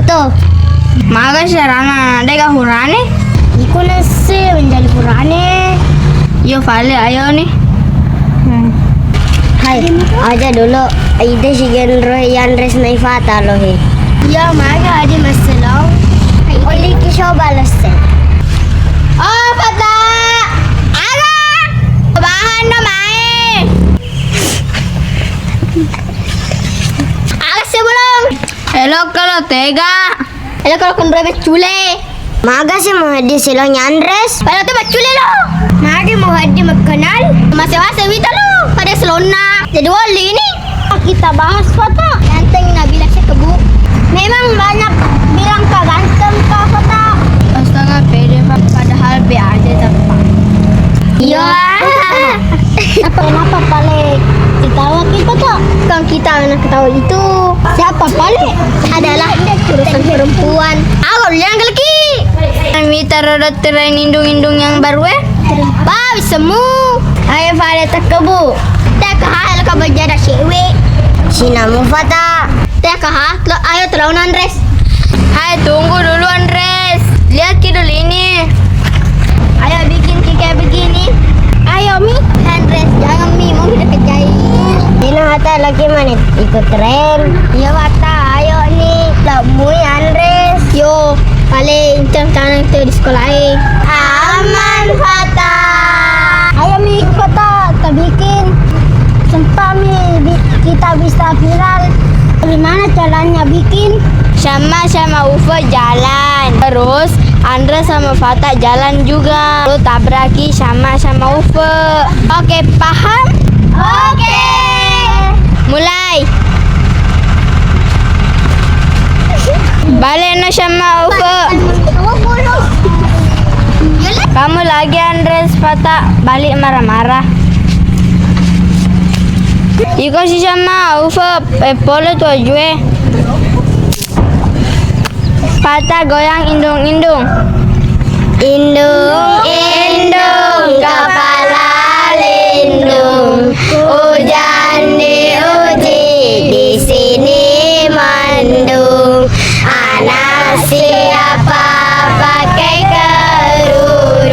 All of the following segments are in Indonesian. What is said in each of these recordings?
Itu. Maga sarana dega hurane. Iku nasi menjadi purane. Yo vale ayo nih. Hai, aja dulu. Ide si genre yang res nai fata loh he. Ya maga adi masalah. Oli kisah balas se. Oh Fata. Aga. Bahan na mae. Aga sebelum. Hello kalau tega. Hello kalau kundre cule. Maga si muhadi silong Andres. Kalau tuh bacule lo. Magi muhadi makanal. Masih wita lo. Pada selona. Jadi wali ini. Kita bahas foto. Ganteng Nabila Kebu. Memang banyak bilang kak ganteng kak foto. Astaga pede Pak. Padahal be aja tepat. Iya. Kenapa paling ketawa kita tuh? Kalau kita anak ketawa itu Siapa paling? adalah urusan perempuan. Aku yang lagi. Minta roda terain indung-indung yang baru Bawi semu. Ayo pada tekebu. Tak kahal ka bajada sewe. Sinamu fata. Tak kahal ayo terlalu Andres. Hai tunggu dulu Andres. Lihat kidul ini. Ayo bikin kayak begini. Ayo Mi. Andres jangan Mi mau kita kerjain. Dina hata lagi manit ikut tren. Ya Wata, ayo nih. Lemui Andres. Yo, paling cancang itu di sekolah Aman fata. Ayo Mi foto kita bikin. Sumpah Mi kita bisa viral. Gimana caranya bikin? Sama Ufa jalan. Terus Andra sama Fata jalan juga. Lu tabraki sama Ufa. Oke, paham? Oke. Mulai. Balik na sama Ufa. Kamu lagi Andres Fata balik marah-marah. Iko si sama Ufa polo tu ajue. Fata goyang indung-indung. Indung kepala lindung. Hujan diuji di sini mendung. Anak siapa pakai kerudung.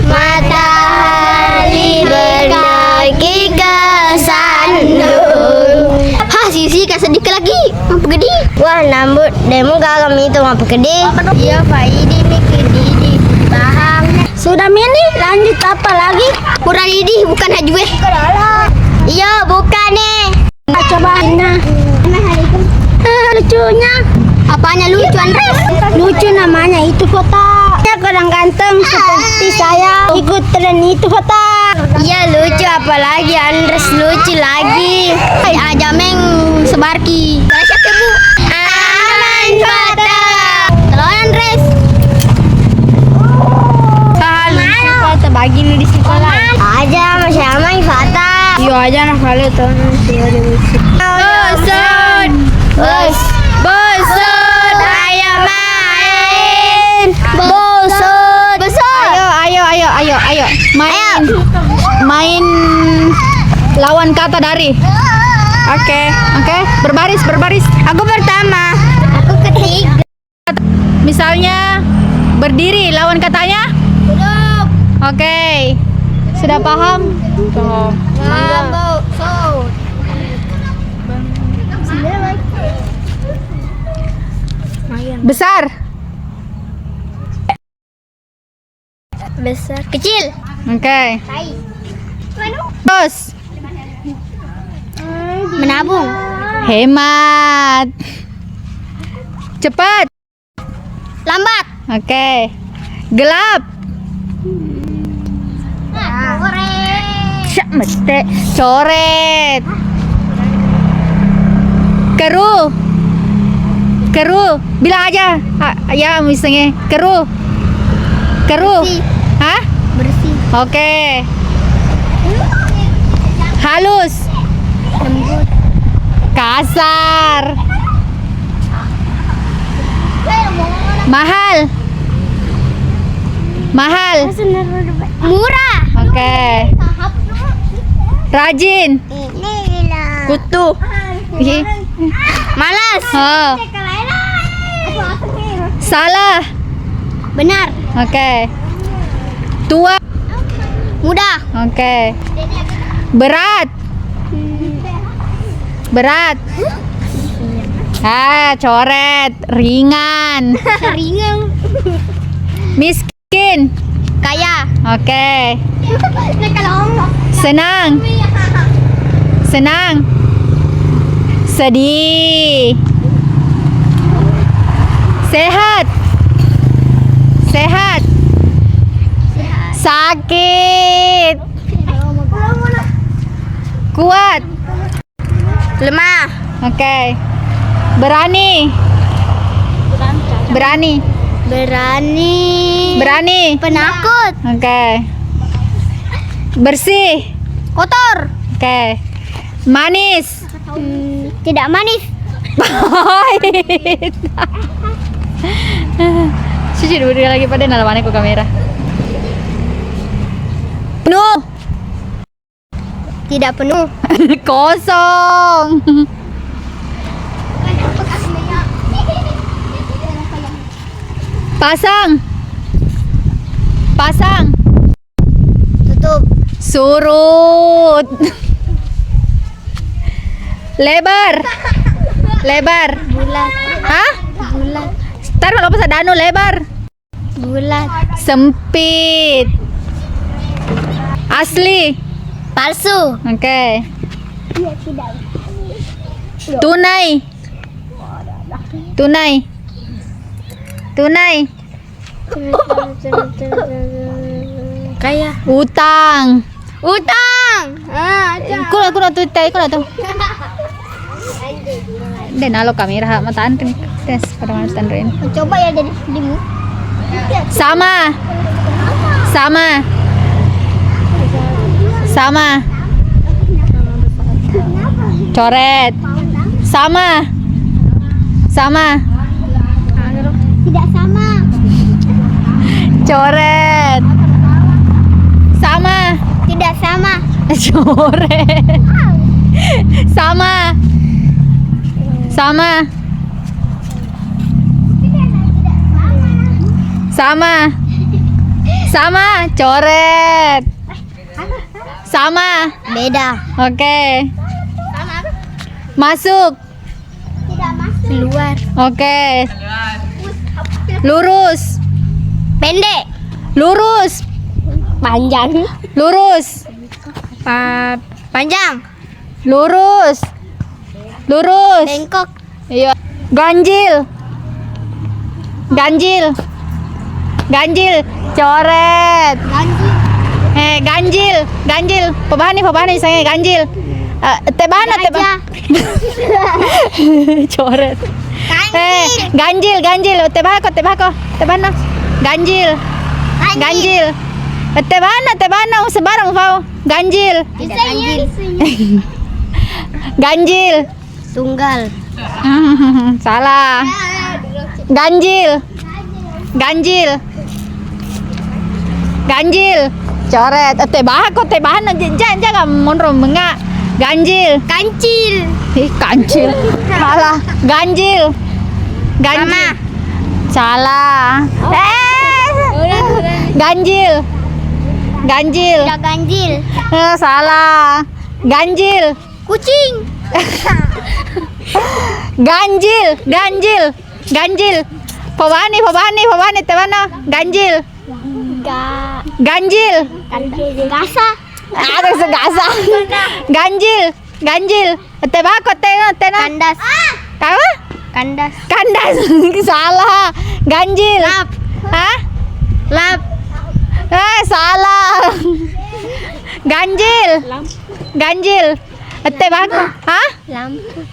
Matahari berdaki ke sandung. Sisi kasih sedikit lagi. Apa gede? Wah nambut demo kagak itu apa gede. Iya Faidi mikir Didi. Paham. Sudah Mini lanjut apa lagi? Pura Didi bukan Hajwe. Iya bukan nih. Coba Ina. Lucunya. Apanya lucu Andres? Lucu namanya itu foto. Ya kurang ganteng seperti saya. Ikut tren itu foto. Iya lucu apalagi Andres lucu lagi. Aja meng sebarki. Siapa Bu? Aman foto. Telur Andres. Lucu Fata bagi nih di sekolah. Aja masih aman foto. Iya aja anak kali tuh nanti ada lucu. Bosan. Bosan. Ayo main. Bosan. Ayo. Main lawan kata dari. Oke. Berbaris. Aku pertama. Aku ketiga. Misalnya berdiri lawan katanya. Duduk. Oke. Sudah paham? Tuh. Mambo. So. Besar. Besar. Kecil. Oke. Terus Menabung. hemat. Cepat. Lambat. Oke. Gelap. Mesti coret. Keruh. Bilang aja. Ya misalnya keruh. Bersih. Hah? Bersih. Oke. Halus. Lembut. Kasar. Mahal. Murah. Oke. Rajin. Kutu. Ih. Malas. Oh. Salah. Benar. Oke. Tua. Mudah. Oke. Berat. Berat. Coret. Ringan. Ringan. Miskin. Kaya. Oke. Senang. Senang. Sedih. Sehat. Sehat. Sakit. Kuat. Lemah. Oke. Berani. Berani. Berani. Berani. Penakut. Oke. Bersih. Kotor. Oke. Manis. Tidak manis. Pahit. Cuci dulu dia lagi pada nalamannya ke kamera. Penuh. Tidak penuh. Kosong. Pasang. Pasang. Tutup. Surut. Lebar. Lebar. Bulat. Hah? Bulat. Ntar kalau pas ada anu lebar. Bulat. Sempit. Asli. Palsu. Oke. Tunai. Tunai. Tunai. Kaya. Utang. Utang. Kuno tuh tadi kuno tuh. Dan nalo kamera mataan tes pada mana tandain. Coba ya jadi dimu. Sama. Sama. Sama. Coret. Sama. Sama. Tidak sama. Coret. Sama. Tidak sama. Coret. Sama. Sama. Sama. Sama. Coret. Sama. Beda. Oke. Masuk. Tidak masuk. Keluar. Oke. Lurus. Pendek. Lurus. Panjang. Lurus. Panjang. Lurus. Lurus. Bengkok. Iya. Ganjil. Ganjil. Ganjil. Coret. Ganjil. Ganjil. Pabani saya ganjil. Tebana. Coret. Ganjil. Tebako. Tebana. Ganjil. Ganjil. Tebana. Sebarang pau. Ganjil. Ganjil. Ganjil. Tunggal. Salah. Ganjil. Ganjil. Ganjil. Coret. Tebana. Jangan monro menga. Ganjil. Kancil. Kancil. Salah. Ganjil. Ganjil. Salah. Ganjil. Ganjil. Tidak ganjil. Salah. Ganjil. Kucing. Ganjil. Pabani. Tebana. Ganjil. Ganjil. Gasa. Ada segasa. Ganjil. Tebako. Tena. Kandas. Apa? Kandas. Kandas. Salah. Ganjil. Lap. Hah? Lap. Salah. Ganjil. Tebako. Hah?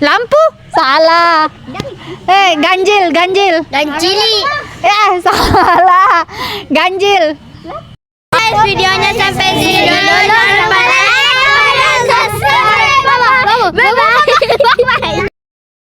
Lampu. Salah. Ganjil. Gancili. Salah. Ganjil. Guys, videonya sampai